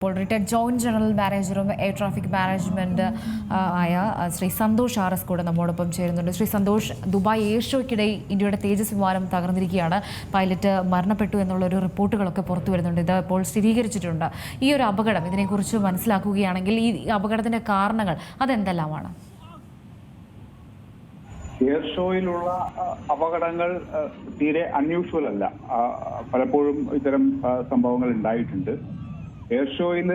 Retired joint general മാനേജറും air traffic management ആയ Shri Santhosh RS കൂടെ നമ്മോടൊപ്പം ചേരുന്നുണ്ട്. ശ്രീ സന്തോഷ്, ദുബായ് എയർ ഷോയ്ക്കിടെ ഇന്ത്യയുടെ തേജസ് വിമാനം തകർന്നിരിക്കുകയാണ്. പൈലറ്റ് മരണപ്പെട്ടു എന്നുള്ളൊരു റിപ്പോർട്ടുകളൊക്കെ പുറത്തു വരുന്നുണ്ട്. ഇത് ഇപ്പോൾ സ്ഥിരീകരിച്ചിട്ടുണ്ട്. ഈ ഒരു അപകടം, ഇതിനെക്കുറിച്ച് മനസ്സിലാക്കുകയാണെങ്കിൽ ഈ അപകടത്തിന്റെ കാരണങ്ങൾ അതെന്തെല്ലാമാണ്? എയർ ഷോയിലുള്ള അപകടങ്ങൾ തീരെ അൺയൂഷ്വൽ അല്ല. പലപ്പോഴും ഇത്തരം സംഭവങ്ങൾ ഉണ്ടായിട്ടുണ്ട്. എയർ ഷോയിൽ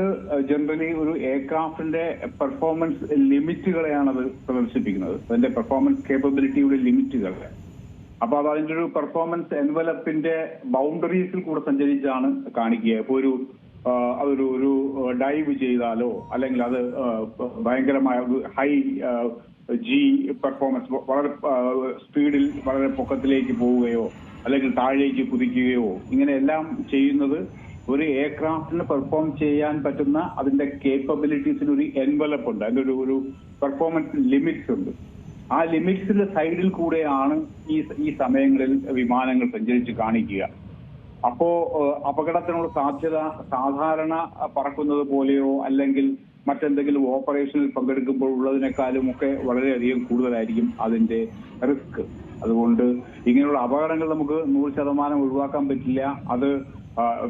ജനറലി ഒരു എയർക്രാഫ്റ്റിന്റെ പെർഫോമൻസ് ലിമിറ്റുകളെയാണ് അത് പ്രദർശിപ്പിക്കുന്നത്, അതിന്റെ പെർഫോമൻസ് കേപ്പബിലിറ്റിയുടെ ലിമിറ്റുകൾ. അപ്പൊ അത് അതിന്റെ ഒരു പെർഫോമൻസ് എൻവലപ്പിന്റെ ബൗണ്ടറീസിൽ കൂടെ സഞ്ചരിച്ചാണ് കാണിക്കുക. ഇപ്പൊ അതൊരു ഒരു ഡൈവ് ചെയ്താലോ, അല്ലെങ്കിൽ അത് ഭയങ്കരമായ ഹൈ ജി പെർഫോമൻസ്, വളരെ സ്പീഡിൽ വളരെ പൊക്കത്തിലേക്ക് പോവുകയോ അല്ലെങ്കിൽ താഴേക്ക് കുതിക്കുകയോ ഇങ്ങനെയെല്ലാം ചെയ്യുന്നത് ഒരു എയർക്രാഫ്റ്റിന് പെർഫോം ചെയ്യാൻ പറ്റുന്ന അതിന്റെ കേപ്പബിലിറ്റീസിന് ഒരു എൻവലപ്പ് ഉണ്ട്, അതിന്റെ ഒരു പെർഫോമൻസ് ലിമിറ്റ്സ് ഉണ്ട്. ആ ലിമിറ്റ്സിന്റെ സൈഡിൽ കൂടെയാണ് ഈ സമയങ്ങളിൽ വിമാനങ്ങൾ സഞ്ചരിച്ച് കാണിക്കുക. അപ്പോ അപകടത്തിനുള്ള സാധ്യത സാധാരണ പറക്കുന്നത് പോലെയോ അല്ലെങ്കിൽ മറ്റെന്തെങ്കിലും ഓപ്പറേഷനിൽ പങ്കെടുക്കുമ്പോൾ ഉള്ളതിനേക്കാളും ഒക്കെ വളരെയധികം കൂടുതലായിരിക്കും അതിന്റെ റിസ്ക്. അതുകൊണ്ട് ഇങ്ങനെയുള്ള അപകടങ്ങൾ നമുക്ക് 100% ഒഴിവാക്കാൻ പറ്റില്ല. അത്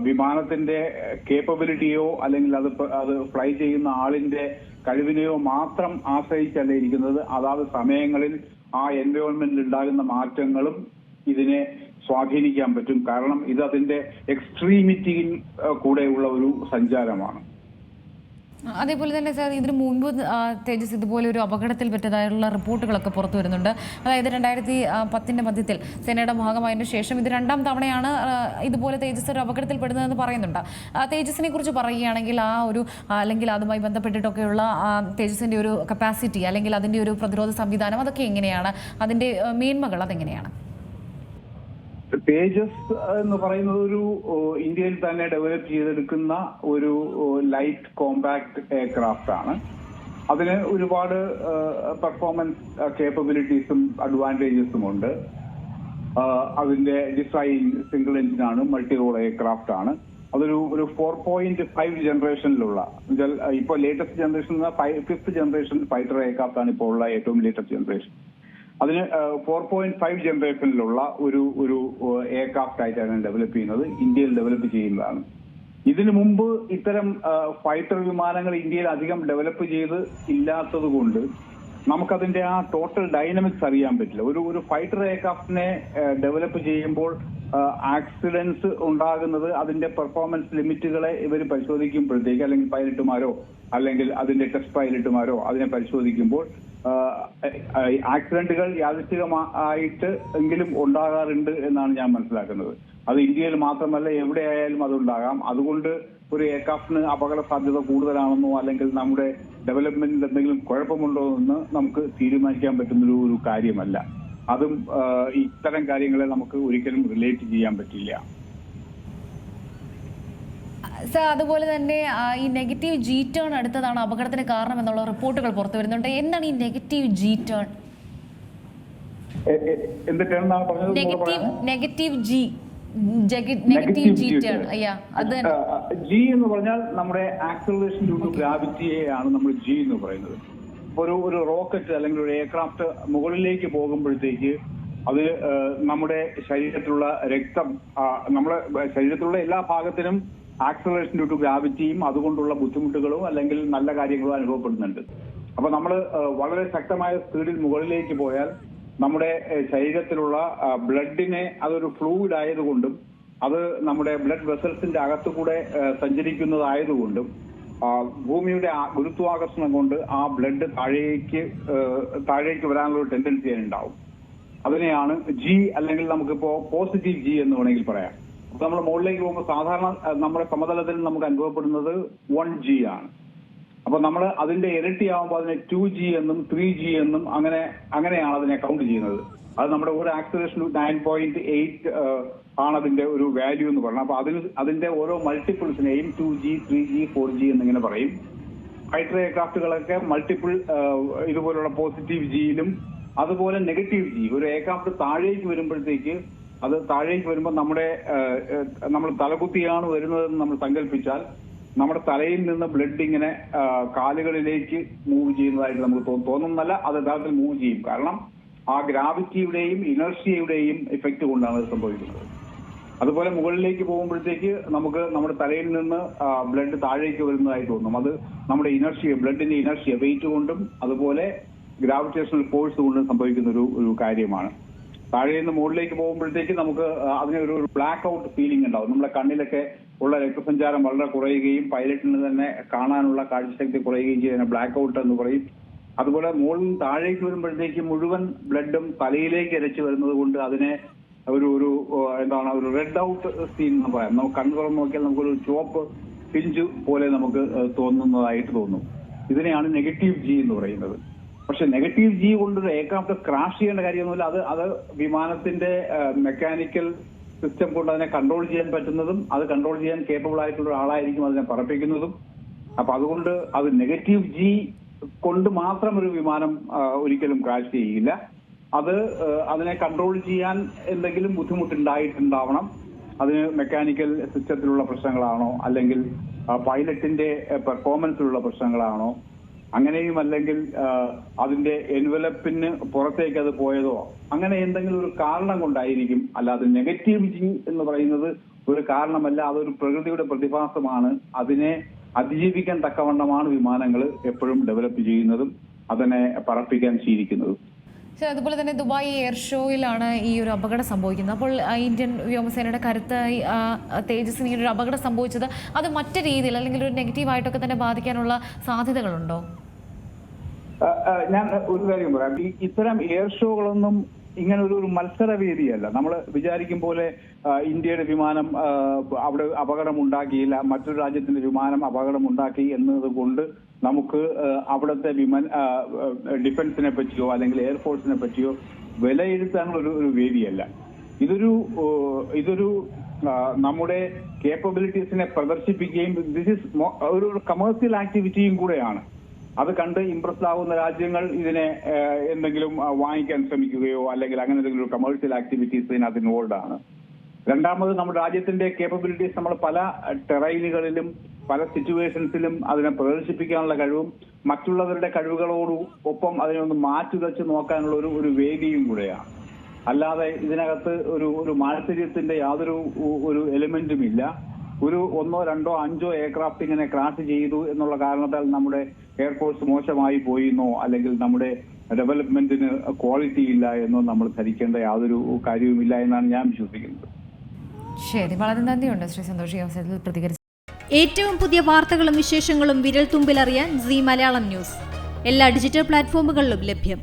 വിമാനത്തിന്റെ കേപ്പബിലിറ്റിയോ അല്ലെങ്കിൽ അത് ഫ്ലൈ ചെയ്യുന്ന ആളിന്റെ കഴിവിനെയോ മാത്രം ആശ്രയിച്ചല്ല ഇരിക്കുന്നത്. അതാത് സമയങ്ങളിൽ ആ എൻവയോൺമെന്റിൽ ഉണ്ടാകുന്ന മാറ്റങ്ങളും ഇതിനെ സ്വാധീനിക്കാൻ പറ്റും. കാരണം ഇത് അതിന്റെ എക്സ്ട്രീമിറ്റിയിൽ കൂടെയുള്ള ഒരു സഞ്ചാരമാണ്. അതേപോലെ തന്നെ സാർ, ഇതിനു മുൻപ് തേജസ് ഇതുപോലെ ഒരു അപകടത്തിൽ പറ്റിയതായുള്ള റിപ്പോർട്ടുകളൊക്കെ പുറത്തു വരുന്നുണ്ട്. അതായത് 2010 മധ്യത്തിൽ സേനയുടെ ഭാഗമായതിനു ശേഷം ഇത് 2ാം തവണയാണ് ഇതുപോലെ തേജസ് ഒരു അപകടത്തിൽപ്പെടുന്നതെന്ന് പറയുന്നുണ്ട്. തേജസിനെ കുറിച്ച് പറയുകയാണെങ്കിൽ അല്ലെങ്കിൽ അതുമായി ബന്ധപ്പെട്ടിട്ടൊക്കെയുള്ള തേജസിന്റെ ഒരു കപ്പാസിറ്റി അല്ലെങ്കിൽ അതിന്റെ ഒരു പ്രതിരോധ സംവിധാനം അതൊക്കെ എങ്ങനെയാണ്, അതിന്റെ മേന്മകൾ അതെങ്ങനെയാണ്? തേജസ് എന്ന് പറയുന്നത് ഒരു ഇന്ത്യയിൽ തന്നെ ഡെവലപ്പ് ചെയ്തെടുക്കുന്ന ഒരു ലൈറ്റ് കോമ്പാക്ട് എയർക്രാഫ്റ്റ് ആണ്. അതിന് ഒരുപാട് പെർഫോമൻസ് കേപ്പബിലിറ്റീസും അഡ്വാൻറ്റേജസും ഉണ്ട്. അതിന്റെ ഡിസൈൻ സിംഗിൾ എഞ്ചിനാണ്, മൾട്ടി റോൾ എയർക്രാഫ്റ്റ് ആണ്. അതൊരു 4.5 ജനറേഷനിലുള്ള, ഇപ്പോൾ latest generation 5th generation fighter aircraft ആണ് ഇപ്പോൾ ഉള്ള ഏറ്റവും ലേറ്റസ്റ്റ് ജനറേഷൻ. അതിന് 4.5 ജനറേഷനിലുള്ള ഒരു എയർക്രാഫ്റ്റ് ആയിട്ടാണ് ഡെവലപ്പ് ചെയ്യുന്നത്, ഇന്ത്യയിൽ ഡെവലപ്പ് ചെയ്യുന്നതാണ്. ഇതിനു മുമ്പ് ഇത്തരം ഫൈറ്റർ വിമാനങ്ങൾ ഇന്ത്യയിൽ അധികം ഡെവലപ്പ് ചെയ്ത് ഇല്ലാത്തത് കൊണ്ട് നമുക്കതിന്റെ ആ ടോട്ടൽ ഡൈനമിക്സ് അറിയാൻ പറ്റില്ല. ഒരു ഫൈറ്റർ എയർക്രാഫ്റ്റിനെ ഡെവലപ്പ് ചെയ്യുമ്പോൾ ആക്സിഡൻസ് ഉണ്ടാകുന്നത് അതിന്റെ പെർഫോമൻസ് ലിമിറ്റുകളെ ഇവർ പരിശോധിക്കുമ്പോഴത്തേക്ക്, അല്ലെങ്കിൽ പൈലറ്റുമാരോ അല്ലെങ്കിൽ അതിന്റെ ടെസ്റ്റ് പൈലറ്റുമാരോ അതിനെ പരിശോധിക്കുമ്പോൾ ആക്സിഡന്റുകൾ യാദൃച്ഛികമായിട്ട് എങ്കിലും ഉണ്ടാകാറുണ്ട് എന്നാണ് ഞാൻ മനസ്സിലാക്കുന്നത്. അത് ഇന്ത്യയിൽ മാത്രമല്ല എവിടെയായാലും അതുണ്ടാകാം. അതുകൊണ്ട് ഒരു എയർക്രാഫ്റ്റിന് അപകട സാധ്യത കൂടുതലാണെന്നോ അല്ലെങ്കിൽ നമ്മുടെ ഡെവലപ്മെന്റിൽ എന്തെങ്കിലും കുഴപ്പമുണ്ടോ എന്ന് നമുക്ക് തീരുമാനിക്കാൻ പറ്റുന്ന ഒരു കാര്യമല്ല. അതും ഇത്തരം കാര്യങ്ങളെ നമുക്ക് ഒരിക്കലും റിലേറ്റ് ചെയ്യാൻ പറ്റില്ല. സർ, അതുപോലെ തന്നെ ഈ നെഗറ്റീവ് ജി ടേൺ അടുത്തതാണ് അപകടത്തിന് കാരണം എന്നുള്ള റിപ്പോർട്ടുകൾ പുറത്തു വരുന്നുണ്ട്. എന്താണ് ഈ negative G turn? Negative G turn G എന്ന് പറഞ്ഞാൽ നമ്മുടെ ആക്സലറേഷൻ ഡ്യൂ ടു ഗ്രാവിറ്റിയെയാണ് നമ്മൾ ജി എന്ന് പറയുന്നത്. ഒരു റോക്കറ്റ് അല്ലെങ്കിൽ ഒരു എയർക്രാഫ്റ്റ് മുകളിലേക്ക് പോകുമ്പോഴത്തേക്ക് അത് നമ്മുടെ ശരീരത്തിലുള്ള രക്തം, നമ്മുടെ ശരീരത്തിലുള്ള എല്ലാ ഭാഗത്തിനും ആക്സലറേഷൻ ഡ്യൂ ടു ഗ്രാവിറ്റിയും അതുകൊണ്ടുള്ള ബുദ്ധിമുട്ടുകളും അല്ലെങ്കിൽ നല്ല കാര്യങ്ങളും അനുഭവപ്പെടുന്നുണ്ട്. അപ്പൊ നമ്മൾ വളരെ ശക്തമായ സ്പീഡിൽ മുകളിലേക്ക് പോയാൽ നമ്മുടെ ശരീരത്തിലുള്ള ബ്ലഡിനെ, അതൊരു ഫ്ലൂയിഡ് ആയതുകൊണ്ടും അത് നമ്മുടെ ബ്ലഡ് വെസൽസിന്റെ അകത്തുകൂടെ സഞ്ചരിക്കുന്നതായതുകൊണ്ടും ഭൂമിയുടെ ഗുരുത്വാകർഷണം കൊണ്ട് ആ ബ്ലഡ് താഴേക്ക് വരാനുള്ള ഒരു ടെൻഡൻസി ഉണ്ടാവും. അതിനെയാണ് ജി, അല്ലെങ്കിൽ നമുക്കിപ്പോ പോസിറ്റീവ് ജി എന്ന് വേണമെങ്കിൽ പറയാം. അപ്പൊ നമ്മൾ മുകളിലേക്ക് പോകുമ്പോൾ സാധാരണ നമ്മുടെ സമതലത്തിൽ നമുക്ക് അനുഭവപ്പെടുന്നത് 1G ആണ്. അപ്പൊ നമ്മൾ അതിന്റെ ഇരട്ടിയാവുമ്പോൾ അതിനെ 2G എന്നും 3G എന്നും അങ്ങനെയാണ് അതിനെ കൗണ്ട് ചെയ്യുന്നത്. അത് നമ്മുടെ ഒരു ആക്സിലറേഷൻ 9.8 ആണ് അതിന്റെ ഒരു വാല്യൂ എന്ന് പറയുന്നത്. അപ്പൊ അതിന്റെ ഓരോ മൾട്ടിപ്പിൾസിനെയും 2G, 3G, 4G എന്നിങ്ങനെ പറയും. ഫൈറ്റർ എയർക്രാഫ്റ്റുകളൊക്കെ മൾട്ടിപ്പിൾ ഇതുപോലുള്ള പോസിറ്റീവ് ജിയിലും അതുപോലെ നെഗറ്റീവ് ജി. ഒരു എയർക്രാഫ്റ്റ് താഴേക്ക് വരുമ്പോഴത്തേക്ക് അത് താഴേക്ക് വരുമ്പോൾ നമ്മൾ തലകുത്തിയാണ് വരുന്നതെന്ന് നമ്മൾ സങ്കല്പിച്ചാൽ നമ്മുടെ തലയിൽ നിന്ന് ബ്ലഡ് ഇങ്ങനെ കാലുകളിലേക്ക് മൂവ് ചെയ്യുന്നതായിട്ട് നമുക്ക് തോന്നുന്നല്ല, അത് യഥാർത്ഥത്തിൽ മൂവ് ചെയ്യും. കാരണം ആ ഗ്രാവിറ്റിയുടെയും ഇനർഷ്യയുടെയും ഇഫക്റ്റ് കൊണ്ടാണ് അത് സംഭവിക്കുന്നത്. അതുപോലെ മുകളിലേക്ക് പോകുമ്പോഴത്തേക്ക് നമുക്ക് നമ്മുടെ തലയിൽ നിന്ന് ബ്ലഡ് താഴേക്ക് വരുന്നതായി തോന്നും. അത് നമ്മുടെ ബ്ലഡിന്റെ ഇനർഷ്യ വെയിറ്റ് കൊണ്ടും അതുപോലെ ഗ്രാവിറ്റേഷണൽ ഫോഴ്സ് കൊണ്ടും സംഭവിക്കുന്ന ഒരു കാര്യമാണ്. താഴെ നിന്ന് മുകളിലേക്ക് പോകുമ്പോഴത്തേക്ക് നമുക്ക് അതിന് ഒരു ബ്ലാക്ക് ഔട്ട് ഫീലിംഗ് ഉണ്ടാവും. നമ്മുടെ കണ്ണിലൊക്കെ ഉള്ള രക്തസഞ്ചാരം വളരെ കുറയുകയും പൈലറ്റിന് തന്നെ കാണാനുള്ള കാഴ്ചശക്തി കുറയുകയും ചെയ്യുന്ന ബ്ലാക്ക് ഔട്ട് എന്ന് പറയും. അതുപോലെ മുകളിൽ താഴേക്ക് വരുമ്പോഴത്തേക്ക് മുഴുവൻ ബ്ലഡും തലയിലേക്ക് ഇരച്ചു വരുന്നത് കൊണ്ട് അതിനെ ഒരു റെഡ് ഔട്ട് സീൻ എന്ന് പറയാം. നമുക്ക് കണ്ണു തുറന്ന് നോക്കിയാൽ നമുക്കൊരു ചുവപ്പ് പിഞ്ച് പോലെ നമുക്ക് തോന്നുന്നതായിട്ട് തോന്നും. ഇതിനെയാണ് നെഗറ്റീവ് ജി എന്ന് പറയുന്നത്. പക്ഷെ നെഗറ്റീവ് ജി കൊണ്ടൊരു എയർക്രാഫ്റ്റ് ക്രാഷ് ചെയ്യേണ്ട കാര്യമൊന്നുമില്ല. അത് വിമാനത്തിന്റെ മെക്കാനിക്കൽ സിസ്റ്റം കൊണ്ട് അതിനെ കൺട്രോൾ ചെയ്യാൻ പറ്റുന്നതും അത് കൺട്രോൾ ചെയ്യാൻ കേപ്പബിൾ ആയിട്ടുള്ള ഒരാളായിരിക്കും അതിനെ പറപ്പിക്കുന്നതും. അപ്പൊ അതുകൊണ്ട് അത് നെഗറ്റീവ് ജി കൊണ്ട് മാത്രം ഒരു വിമാനം ഒരിക്കലും ക്രാഷ് ചെയ്യില്ല. അതിനെ കൺട്രോൾ ചെയ്യാൻ എന്തെങ്കിലും ബുദ്ധിമുട്ടുണ്ടായിട്ടുണ്ടാവണം. അതിന് മെക്കാനിക്കൽ സിസ്റ്റത്തിലുള്ള പ്രശ്നങ്ങളാണോ അല്ലെങ്കിൽ പൈലറ്റിന്റെ പെർഫോമൻസിലുള്ള പ്രശ്നങ്ങളാണോ, അങ്ങനെയും അല്ലെങ്കിൽ അതിന്റെ എൻവലപ്പിന് പുറത്തേക്ക് അത് പോയതോ, അങ്ങനെ എന്തെങ്കിലും ഒരു കാരണം കൊണ്ടായിരിക്കും. അല്ലാതെ നെഗറ്റീവ് ജി എന്ന് പറയുന്നത് ഒരു കാരണമല്ല, അതൊരു പ്രകൃതിയുടെ പ്രതിഭാസമാണ്. അതിനെ അതിജീവിക്കാൻ തക്കവണ്ണമാണ് വിമാനങ്ങൾ എപ്പോഴും ഡെവലപ്പ് ചെയ്യുന്നതും അതിനെ പറപ്പിക്കാൻ ശീലിക്കുന്നതും. അതുപോലെ തന്നെ ദുബായ് എയർ ഷോയിലാണ് ഈ ഒരു അപകടം സംഭവിക്കുന്നത്. അപ്പോൾ ഇന്ത്യൻ വ്യോമസേനയുടെ കരുത്തായി തേജസിന് ഈ ഒരു അപകടം സംഭവിച്ചത് അത് മറ്റു രീതിയിൽ അല്ലെങ്കിൽ ഒരു നെഗറ്റീവായിട്ടൊക്കെ തന്നെ ബാധിക്കാനുള്ള സാധ്യതകളുണ്ടോ? ഞാൻ ഒരു കാര്യം പറയാം. ഇത്തരം എയർ ഷോകളൊന്നും ഇങ്ങനെ ഒരു മത്സരവേദിയല്ല. നമ്മൾ വിചാരിക്കും പോലെ ഇന്ത്യയുടെ വിമാനം അവിടെ അപകടമുണ്ടാക്കിയില്ല, മറ്റൊരു രാജ്യത്തിന്റെ വിമാനം അപകടമുണ്ടാക്കി എന്നതുകൊണ്ട് നമുക്ക് അവിടുത്തെ ഡിഫൻസിനെ പറ്റിയോ അല്ലെങ്കിൽ എയർഫോഴ്സിനെ പറ്റിയോ വിലയിരുത്താനുള്ള ഒരു വേദിയല്ല. ഇതൊരു നമ്മുടെ കേപ്പബിലിറ്റീസിനെ പ്രദർശിപ്പിക്കുകയും ഒരു കമേഴ്സ്യൽ ആക്ടിവിറ്റിയും കൂടെയാണ്. അത് കണ്ട് ഇംപ്രസ് ആവുന്ന രാജ്യങ്ങൾ ഇതിനെ എന്തെങ്കിലും വാങ്ങിക്കാൻ ശ്രമിക്കുകയോ അല്ലെങ്കിൽ അങ്ങനെ എന്തെങ്കിലും കമേഴ്സ്യൽ ആക്ടിവിറ്റീസ് ഇതിനകത്ത് ഇൻവോൾവ് ആണ്. രണ്ടാമത് നമ്മുടെ രാജ്യത്തിന്റെ കേപ്പബിലിറ്റീസ് നമ്മൾ പല ടെറൈനുകളിലും പല സിറ്റുവേഷൻസിലും അതിനെ പ്രദർശിപ്പിക്കാനുള്ള കഴിവും മറ്റുള്ളവരുടെ കഴിവുകളോടൊപ്പം അതിനെ ഒന്ന് മാറ്റുരച്ച് നോക്കാനുള്ള ഒരു വേദിയും കൂടെയാണ്. അല്ലാതെ ഇതിനകത്ത് ഒരു മാത്സര്യത്തിന്റെ യാതൊരു എലിമെന്റും ഇല്ല. ഒരു 1, 2, 5 എയർക്രാഫ്റ്റ് ഇങ്ങനെ ക്രാഷ് ചെയ്തു എന്നുള്ള കാരണത്താൽ നമ്മുടെ എയർഫോഴ്സ് മോശമായി പോയിന്നോ അല്ലെങ്കിൽ നമ്മുടെ ഡെവലപ്മെന്റിന് ക്വാളിറ്റി ഇല്ല എന്നോ നമ്മൾ ധരിക്കേണ്ട യാതൊരു കാര്യവുമില്ല എന്നാണ് ഞാൻ വിശ്വസിക്കുന്നത്. ശരി, വളരെ നന്ദിയുണ്ട് ശ്രീ സന്തോഷ് ഈ അവസരത്തിൽ പ്രതികരിച്ചു. ഏറ്റവും പുതിയ വാർത്തകളും വിശേഷങ്ങളും വിരൽ തുമ്പിലറിയാൻ സീ മലയാളം ന്യൂസ് എല്ലാ ഡിജിറ്റൽ പ്ലാറ്റ്ഫോമുകളിലും ലഭ്യം.